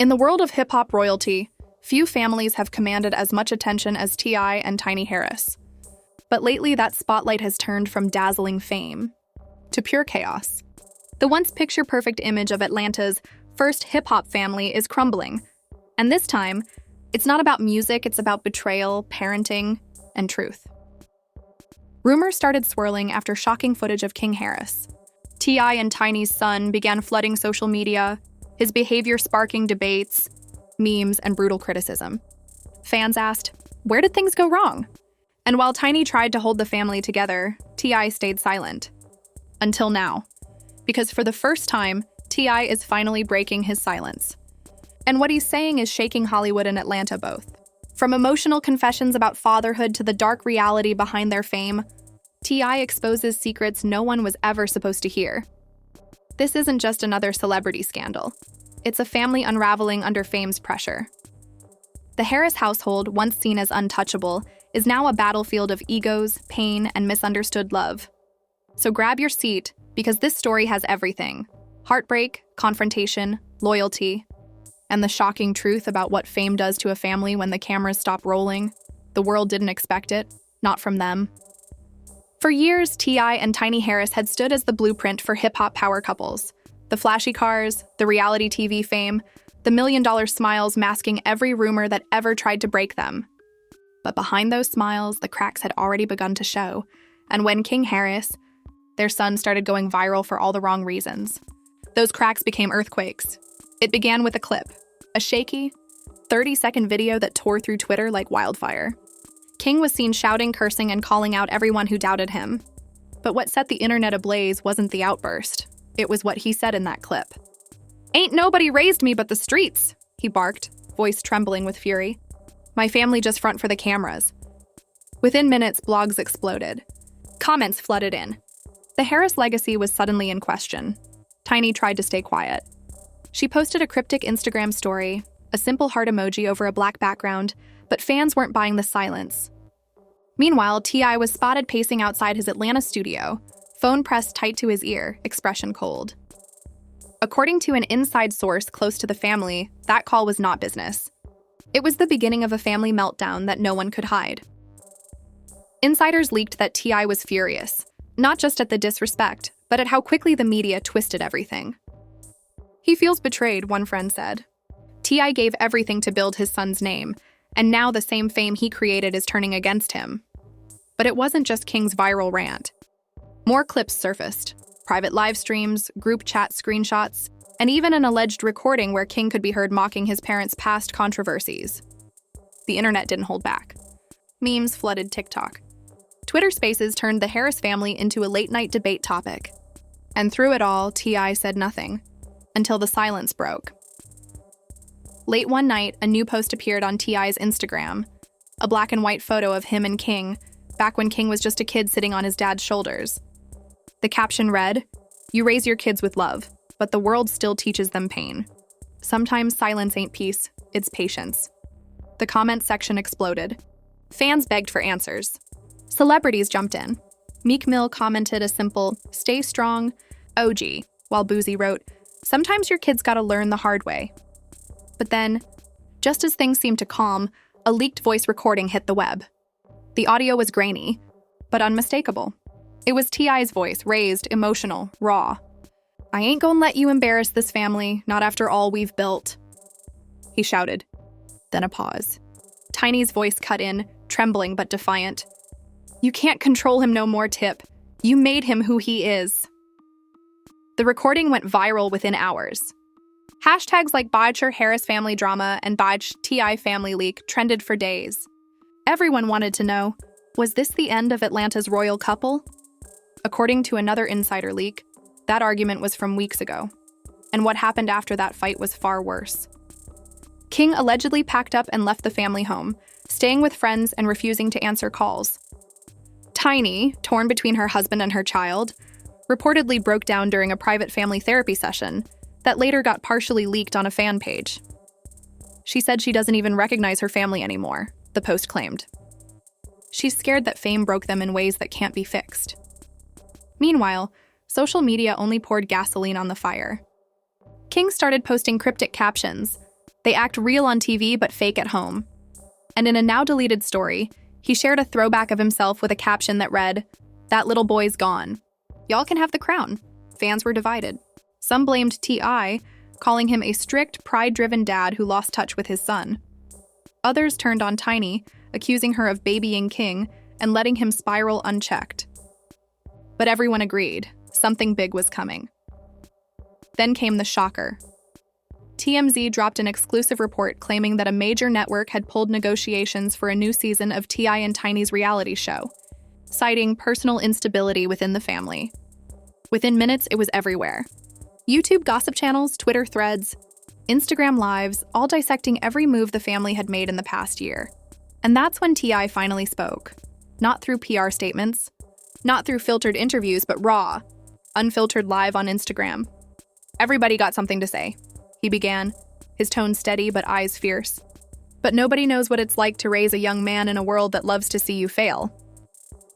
In the world of hip-hop royalty, few families have commanded as much attention as T.I. and Tiny Harris. But lately, that spotlight has turned from dazzling fame to pure chaos. The once picture-perfect image of Atlanta's first hip-hop family is crumbling. And this time, it's not about music, it's about betrayal, parenting, and truth. Rumors started swirling after shocking footage of King Harris. T.I. and Tiny's son began flooding social media, his behavior sparking debates, memes, and brutal criticism. Fans asked, where did things go wrong? And while Tiny tried to hold the family together, T.I. stayed silent. Until now. Because for the first time, T.I. is finally breaking his silence. And what he's saying is shaking Hollywood and Atlanta both. From emotional confessions about fatherhood to the dark reality behind their fame, T.I. exposes secrets no one was ever supposed to hear. This isn't just another celebrity scandal. It's a family unraveling under fame's pressure. The Harris household, once seen as untouchable, is now a battlefield of egos, pain, and misunderstood love. So grab your seat, because this story has everything: heartbreak, confrontation, loyalty, and the shocking truth about what fame does to a family when the cameras stop rolling. The world didn't expect it, not from them. For years, T.I. and Tiny Harris had stood as the blueprint for hip-hop power couples. The flashy cars, the reality TV fame, the million-dollar smiles masking every rumor that ever tried to break them. But behind those smiles, the cracks had already begun to show. And when King Harris, their son, started going viral for all the wrong reasons, those cracks became earthquakes. It began with a clip, a shaky, 30-second video that tore through Twitter like wildfire. King was seen shouting, cursing, and calling out everyone who doubted him. But what set the internet ablaze wasn't the outburst. It was what he said in that clip. "Ain't nobody raised me but the streets," he barked, voice trembling with fury. "My family just front for the cameras." Within minutes, blogs exploded. Comments flooded in. The Harris legacy was suddenly in question. Tiny tried to stay quiet. She posted a cryptic Instagram story, a simple heart emoji over a black background, but fans weren't buying the silence. Meanwhile, T.I. was spotted pacing outside his Atlanta studio, phone pressed tight to his ear, expression cold. According to an inside source close to the family, that call was not business. It was the beginning of a family meltdown that no one could hide. Insiders leaked that T.I. was furious, not just at the disrespect, but at how quickly the media twisted everything. "He feels betrayed," one friend said. T.I. gave everything to build his son's name, and now the same fame he created is turning against him. But it wasn't just King's viral rant. More clips surfaced: private live streams, group chat screenshots, and even an alleged recording where King could be heard mocking his parents' past controversies. The internet didn't hold back. Memes flooded TikTok. Twitter Spaces turned the Harris family into a late-night debate topic. And through it all, T.I. said nothing, until the silence broke. Late one night, a new post appeared on T.I.'s Instagram, a black and white photo of him and King, back when King was just a kid sitting on his dad's shoulders. The caption read, "You raise your kids with love, but the world still teaches them pain. Sometimes silence ain't peace, it's patience." The comment section exploded. Fans begged for answers. Celebrities jumped in. Meek Mill commented a simple, "Stay strong, OG," while Boosie wrote, "Sometimes your kids gotta learn the hard way." But then, just as things seemed to calm, a leaked voice recording hit the web. The audio was grainy, but unmistakable. It was T.I.'s voice, raised, emotional, raw. "I ain't gonna let you embarrass this family, not after all we've built," he shouted. Then a pause. Tiny's voice cut in, trembling but defiant. "You can't control him no more, Tip. You made him who he is." The recording went viral within hours. Hashtags like Bodger Harris family drama and Bodge T.I. family leak trended for days. Everyone wanted to know, was this the end of Atlanta's royal couple? According to another insider leak, that argument was from weeks ago. And what happened after that fight was far worse. King allegedly packed up and left the family home, staying with friends and refusing to answer calls. Tiny, torn between her husband and her child, reportedly broke down during a private family therapy session that later got partially leaked on a fan page. She said she doesn't even recognize her family anymore, the post claimed. She's scared that fame broke them in ways that can't be fixed. Meanwhile, social media only poured gasoline on the fire. King started posting cryptic captions, They act real on TV but fake at home. And in a now-deleted story, he shared a throwback of himself with a caption that read, "That little boy's gone. Y'all can have the crown." Fans were divided. Some blamed T.I., calling him a strict, pride-driven dad who lost touch with his son. Others turned on Tiny, accusing her of babying King and letting him spiral unchecked. But everyone agreed, something big was coming. Then came the shocker. TMZ dropped an exclusive report claiming that a major network had pulled negotiations for a new season of T.I. and Tiny's reality show, citing personal instability within the family. Within minutes, it was everywhere. YouTube gossip channels, Twitter threads, Instagram lives, all dissecting every move the family had made in the past year. And that's when T.I. finally spoke. Not through PR statements, not through filtered interviews, but raw, unfiltered live on Instagram. Everybody got something to say. He began, his tone steady but eyes fierce. But nobody knows what it's like to raise a young man in a world that loves to see you fail.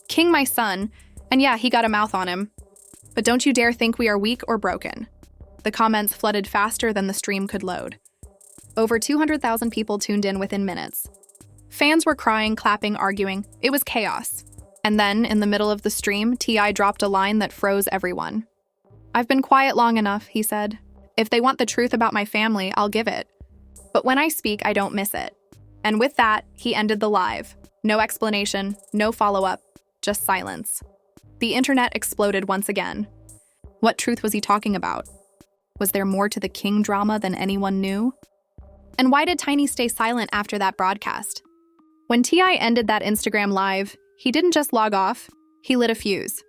King, my son, and yeah, he got a mouth on him. But don't you dare think we are weak or broken. The comments flooded faster than the stream could load. Over 200,000 people tuned in within minutes. Fans were crying, clapping, arguing. It was chaos. And then, in the middle of the stream, T.I. dropped a line that froze everyone. "I've been quiet long enough," he said. "If they want the truth about my family, I'll give it. But when I speak, I don't miss it." And with that, he ended the live. No explanation, no follow-up, just silence. The internet exploded once again. What truth was he talking about? Was there more to the King drama than anyone knew? And why did Tiny stay silent after that broadcast? When T.I. ended that Instagram live, he didn't just log off, he lit a fuse.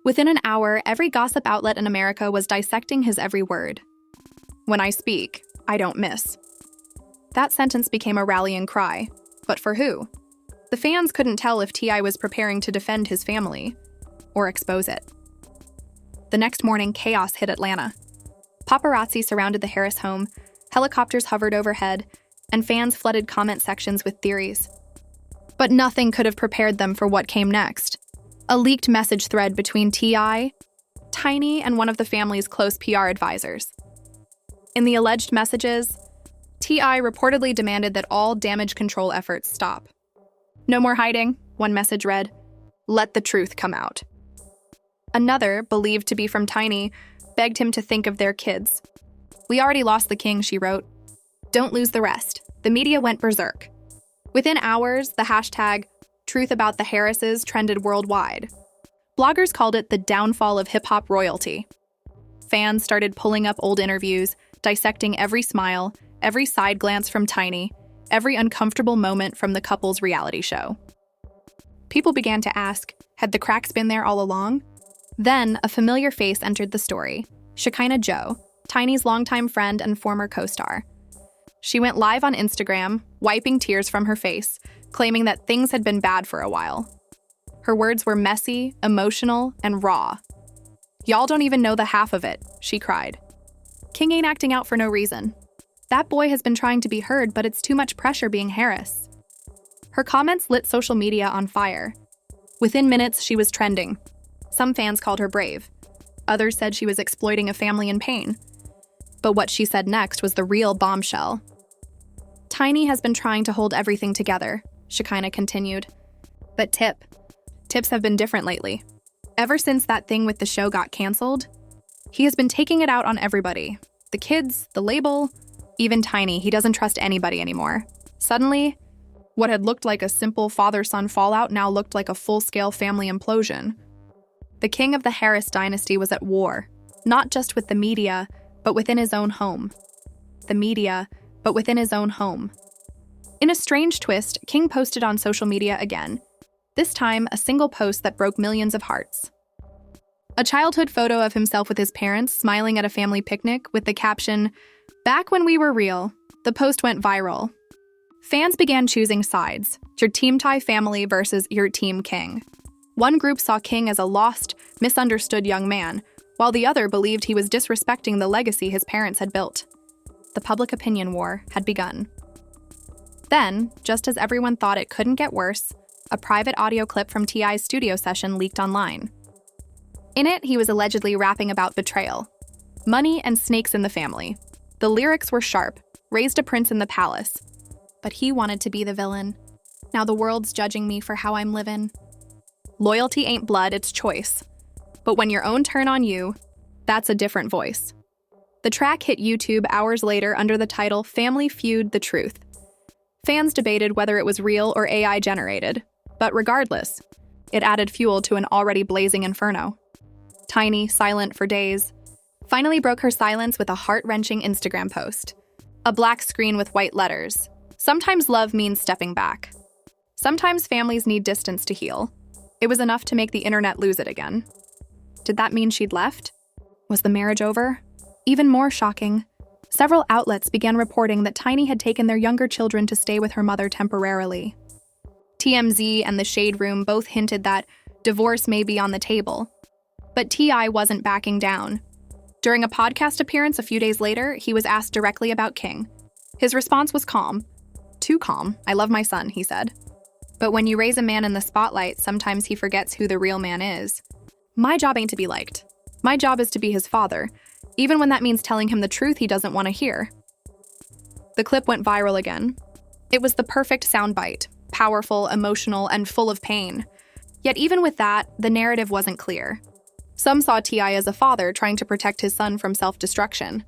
Within an hour, every gossip outlet in America was dissecting his every word. "When I speak, I don't miss." That sentence became a rallying cry. But for who? The fans couldn't tell if T.I. was preparing to defend his family or expose it. The next morning, chaos hit Atlanta. Paparazzi surrounded the Harris home, helicopters hovered overhead, and fans flooded comment sections with theories. But nothing could have prepared them for what came next. A leaked message thread between T.I., Tiny, and one of the family's close PR advisors. In the alleged messages, T.I. reportedly demanded that all damage control efforts stop. "No more hiding," one message read. "Let the truth come out." Another, believed to be from Tiny, begged him to think of their kids. "We already lost the King," she wrote. "Don't lose the rest." The media went berserk. Within hours, the hashtag Truth About the Harrises trended worldwide. Bloggers called it the downfall of hip-hop royalty. Fans started pulling up old interviews, dissecting every smile, every side glance from Tiny, every uncomfortable moment from the couple's reality show. People began to ask, had the cracks been there all along? Then, a familiar face entered the story, Shekinah Joe, Tiny's longtime friend and former co-star. She went live on Instagram, wiping tears from her face, claiming that things had been bad for a while. Her words were messy, emotional, and raw. "Y'all don't even know the half of it," she cried. "King ain't acting out for no reason. That boy has been trying to be heard, but it's too much pressure being Harris." Her comments lit social media on fire. Within minutes, she was trending. Some fans called her brave. Others said she was exploiting a family in pain. But what she said next was the real bombshell. "Tiny has been trying to hold everything together," Shekinah continued. "But Tips have been different lately. Ever since that thing with the show got canceled, he has been taking it out on everybody. The kids, the label, even Tiny. He doesn't trust anybody anymore. Suddenly, what had looked like a simple father-son fallout now looked like a full-scale family implosion. The king of the Harris dynasty was at war, not just with the media, but within his own home. The media, but within his own home. In a strange twist, King posted on social media again, this time a single post that broke millions of hearts. A childhood photo of himself with his parents smiling at a family picnic with the caption, "Back when we were real." The post went viral. Fans began choosing sides, your Team Ty family versus your Team King. One group saw King as a lost, misunderstood young man, while the other believed he was disrespecting the legacy his parents had built. The public opinion war had begun. Then, just as everyone thought it couldn't get worse, a private audio clip from T.I.'s studio session leaked online. In it, he was allegedly rapping about betrayal, money, and snakes in the family. The lyrics were sharp, raised a prince in the palace. But he wanted to be the villain. Now the world's judging me for how I'm living. Loyalty ain't blood, it's choice. But when your own turn on you, that's a different voice. The track hit YouTube hours later under the title Family Feud: The Truth. Fans debated whether it was real or AI generated, but regardless, it added fuel to an already blazing inferno. Tiny, silent for days, finally broke her silence with a heart-wrenching Instagram post. A black screen with white letters. Sometimes love means stepping back. Sometimes families need distance to heal. It was enough to make the internet lose it again. Did that mean she'd left? Was the marriage over? Even more shocking, several outlets began reporting that Tiny had taken their younger children to stay with her mother temporarily. TMZ and The Shade Room both hinted that divorce may be on the table. But T.I. wasn't backing down. During a podcast appearance a few days later, he was asked directly about King. His response was calm. Too calm. I love my son, he said. But when you raise a man in the spotlight, sometimes he forgets who the real man is. My job ain't to be liked. My job is to be his father, even when that means telling him the truth he doesn't want to hear. The clip went viral again. It was the perfect soundbite, powerful, emotional, and full of pain. Yet even with that, the narrative wasn't clear. Some saw T.I. as a father trying to protect his son from self-destruction.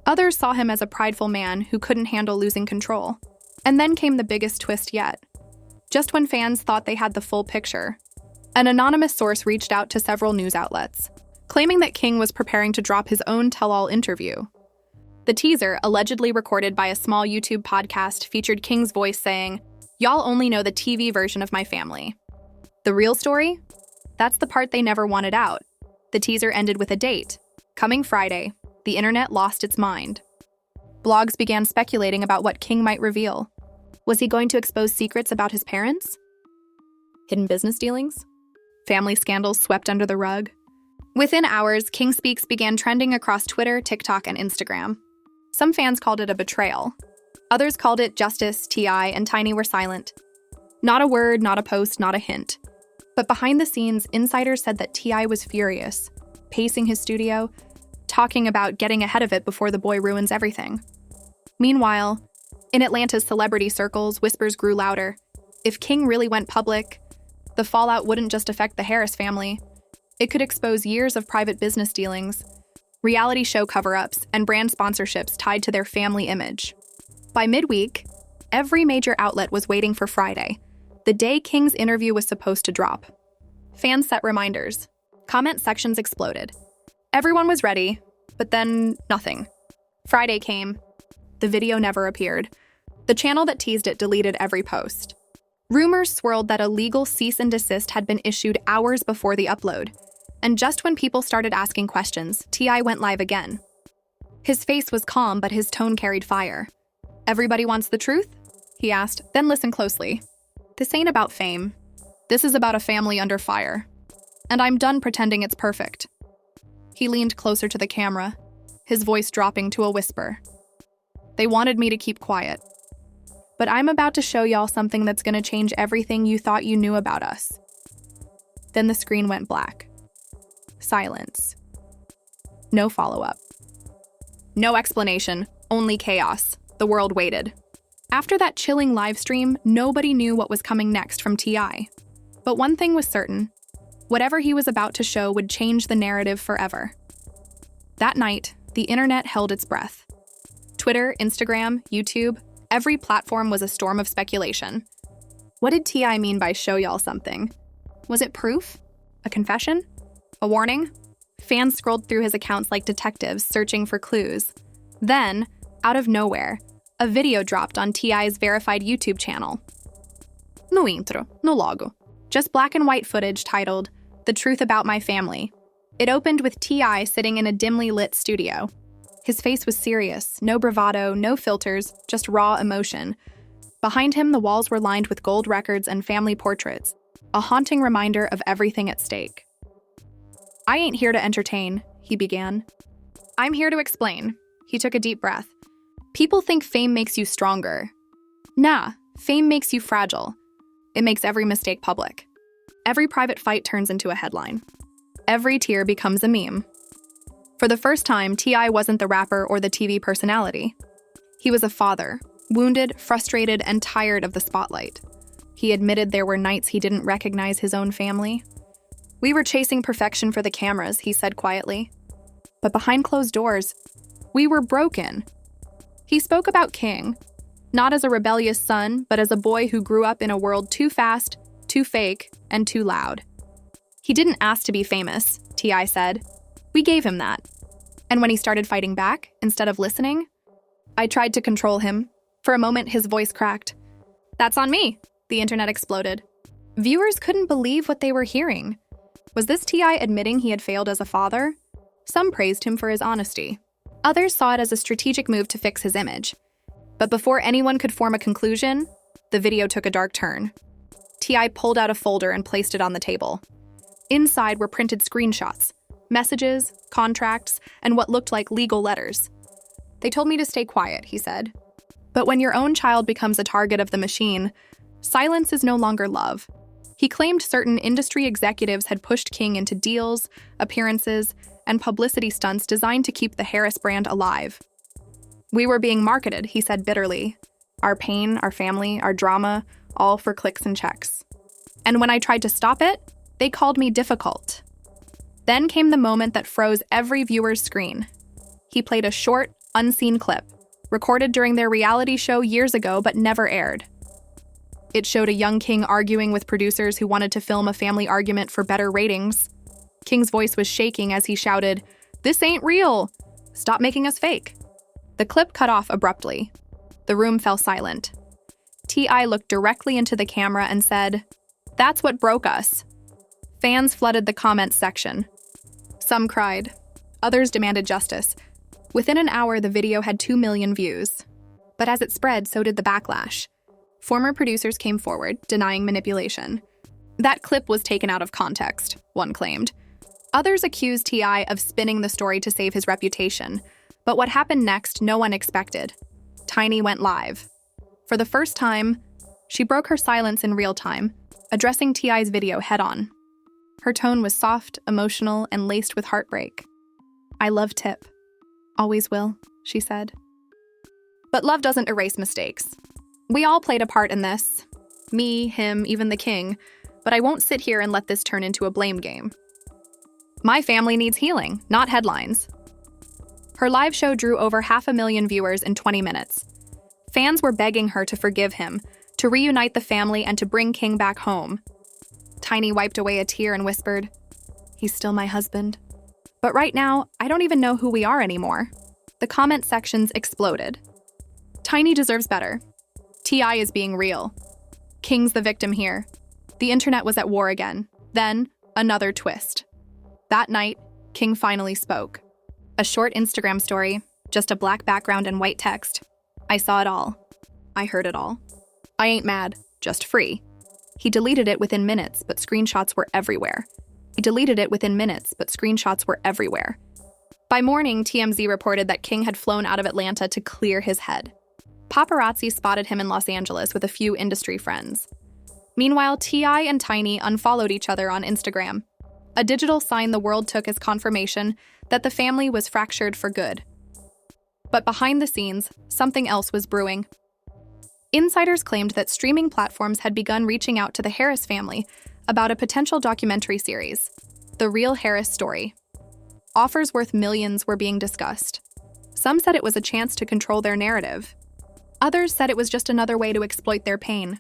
Others saw him as a prideful man who couldn't handle losing control. And then came the biggest twist yet. Just when fans thought they had the full picture, an anonymous source reached out to several news outlets, claiming that King was preparing to drop his own tell-all interview. The teaser, allegedly recorded by a small YouTube podcast, featured King's voice saying, "Y'all only know the TV version of my family." The real story? That's the part they never wanted out. The teaser ended with a date. Coming Friday, the internet lost its mind. Blogs began speculating about what King might reveal. Was he going to expose secrets about his parents? Hidden business dealings? Family scandals swept under the rug? Within hours, King Speaks began trending across Twitter, TikTok, and Instagram. Some fans called it a betrayal. Others called it justice. T.I. and Tiny were silent. Not a word, not a post, not a hint. But behind the scenes, insiders said that T.I. was furious, pacing his studio, talking about getting ahead of it before the boy ruins everything. Meanwhile, in Atlanta's celebrity circles, whispers grew louder. If King really went public, the fallout wouldn't just affect the Harris family. It could expose years of private business dealings, reality show cover-ups, and brand sponsorships tied to their family image. By midweek, every major outlet was waiting for Friday, the day King's interview was supposed to drop. Fans set reminders. Comment sections exploded. Everyone was ready, but then nothing. Friday came. The video never appeared. The channel that teased it deleted every post. Rumors swirled that a legal cease and desist had been issued hours before the upload. And just when people started asking questions, T.I. went live again. His face was calm, but his tone carried fire. "Everybody wants the truth?" he asked. "Then listen closely. This ain't about fame. This is about a family under fire. And I'm done pretending it's perfect." He leaned closer to the camera, his voice dropping to a whisper. "They wanted me to keep quiet. But I'm about to show y'all something that's gonna change everything you thought you knew about us." Then the screen went black. Silence. No follow-up. No explanation, only chaos. The world waited. After that chilling live stream, nobody knew what was coming next from T.I. But one thing was certain. Whatever he was about to show would change the narrative forever. That night, the internet held its breath. Twitter, Instagram, YouTube, every platform was a storm of speculation. What did T.I. mean by show y'all something? Was it proof? A confession? A warning? Fans scrolled through his accounts like detectives searching for clues. Then, out of nowhere, a video dropped on T.I.'s verified YouTube channel. No intro, no logo. Just black and white footage titled, "The Truth About My Family." It opened with T.I. sitting in a dimly lit studio. His face was serious, no bravado, no filters, just raw emotion. Behind him, the walls were lined with gold records and family portraits, a haunting reminder of everything at stake. "I ain't here to entertain," he began. "I'm here to explain." He took a deep breath. "People think fame makes you stronger. Nah, fame makes you fragile. It makes every mistake public. Every private fight turns into a headline. Every tear becomes a meme." For the first time, T.I. wasn't the rapper or the TV personality. He was a father, wounded, frustrated, and tired of the spotlight. He admitted there were nights he didn't recognize his own family. "We were chasing perfection for the cameras," he said quietly. But behind closed doors, we were broken. He spoke about King, not as a rebellious son, but as a boy who grew up in a world too fast, too fake, and too loud. "He didn't ask to be famous," T.I. said. "We gave him that. And when he started fighting back, instead of listening, I tried to control him." For a moment, his voice cracked. "That's on me," the internet exploded. Viewers couldn't believe what they were hearing. Was this T.I. admitting he had failed as a father? Some praised him for his honesty. Others saw it as a strategic move to fix his image. But before anyone could form a conclusion, the video took a dark turn. T.I. pulled out a folder and placed it on the table. Inside were printed screenshots, messages, contracts, and what looked like legal letters. "They told me to stay quiet," he said. But when your own child becomes a target of the machine, silence is no longer love. He claimed certain industry executives had pushed King into deals, appearances, and publicity stunts designed to keep the Harris brand alive. "We were being marketed," he said bitterly. "Our pain, our family, our drama, all for clicks and checks. And when I tried to stop it, they called me difficult." Then came the moment that froze every viewer's screen. He played a short, unseen clip, recorded during their reality show years ago but never aired. It showed a young King arguing with producers who wanted to film a family argument for better ratings. King's voice was shaking as he shouted, "This ain't real! Stop making us fake!" The clip cut off abruptly. The room fell silent. T.I. looked directly into the camera and said, "That's what broke us." Fans flooded the comments section. Some cried. Others demanded justice. Within an hour, the video had 2 million views. But as it spread, so did the backlash. Former producers came forward, denying manipulation. "That clip was taken out of context," one claimed. Others accused T.I. of spinning the story to save his reputation. But what happened next, no one expected. Tiny went live. For the first time, she broke her silence in real time, addressing T.I.'s video head-on. Her tone was soft, emotional, and laced with heartbreak. "I love Tip. Always will," she said. But love doesn't erase mistakes. We all played a part in this. Me, him, even the King. But I won't sit here and let this turn into a blame game. My family needs healing, not headlines. Her live show drew over 500,000 viewers in 20 minutes. Fans were begging her to forgive him, to reunite the family, and to bring King back home. Tiny wiped away a tear and whispered, "He's still my husband. But right now, I don't even know who we are anymore." The comment sections exploded. Tiny deserves better. T.I. is being real. King's the victim here. The internet was at war again. Then, another twist. That night, King finally spoke. A short Instagram story, just a black background and white text. "I saw it all. I heard it all. I ain't mad, just free." He deleted it within minutes, but screenshots were everywhere. By morning, TMZ reported that King had flown out of Atlanta to clear his head. Paparazzi spotted him in Los Angeles with a few industry friends. Meanwhile, T.I. and Tiny unfollowed each other on Instagram, a digital sign the world took as confirmation that the family was fractured for good. But behind the scenes, something else was brewing. Insiders claimed that streaming platforms had begun reaching out to the Harris family about a potential documentary series, The Real Harris Story. Offers worth millions were being discussed. Some said it was a chance to control their narrative. Others said it was just another way to exploit their pain.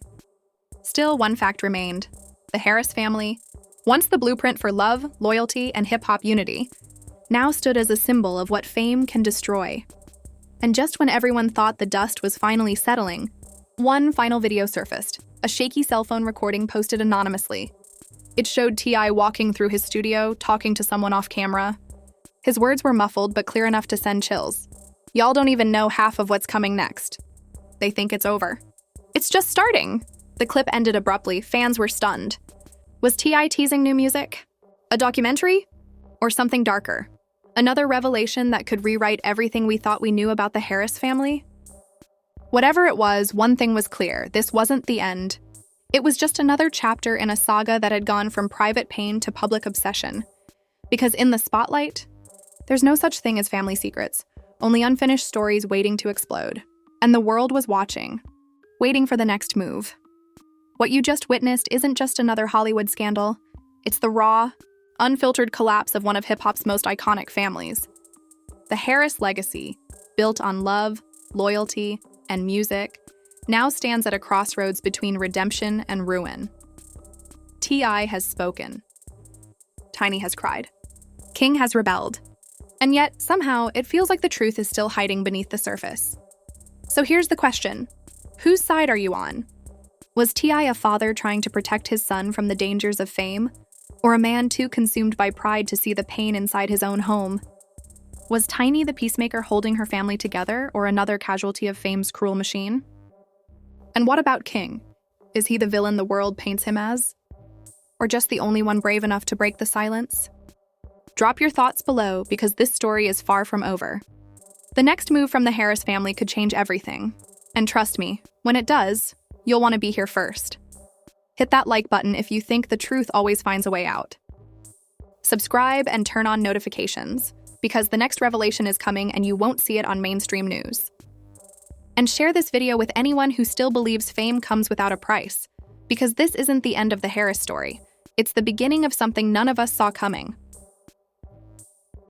Still, one fact remained. The Harris family, once the blueprint for love, loyalty, and hip-hop unity, now stood as a symbol of what fame can destroy. And just when everyone thought the dust was finally settling, one final video surfaced, a shaky cell phone recording posted anonymously. It showed T.I. walking through his studio, talking to someone off camera. His words were muffled but clear enough to send chills. "Y'all don't even know half of what's coming next. They think it's over. It's just starting." The clip ended abruptly. Fans were stunned. Was T.I. teasing new music? A documentary? Or something darker? Another revelation that could rewrite everything we thought we knew about the Harris family? Whatever it was, one thing was clear. This wasn't the end. It was just another chapter in a saga that had gone from private pain to public obsession. Because in the spotlight, there's no such thing as family secrets, only unfinished stories waiting to explode. And the world was watching, waiting for the next move. What you just witnessed isn't just another Hollywood scandal. It's the raw, unfiltered collapse of one of hip-hop's most iconic families. The Harris legacy, built on love, loyalty, and music, now stands at a crossroads between redemption and ruin. T.I. has spoken. Tiny has cried. King has rebelled. And yet, somehow, it feels like the truth is still hiding beneath the surface. So here's the question. Whose side are you on? Was T.I. a father trying to protect his son from the dangers of fame? Or a man too consumed by pride to see the pain inside his own home? Was Tiny the peacemaker holding her family together, or another casualty of fame's cruel machine? And what about King? Is he the villain the world paints him as? Or just the only one brave enough to break the silence? Drop your thoughts below, because this story is far from over. The next move from the Harris family could change everything. And trust me, when it does, you'll want to be here first. Hit that like button if you think the truth always finds a way out. Subscribe and turn on notifications, because the next revelation is coming and you won't see it on mainstream news. And share this video with anyone who still believes fame comes without a price, because this isn't the end of the Harris story. It's the beginning of something none of us saw coming.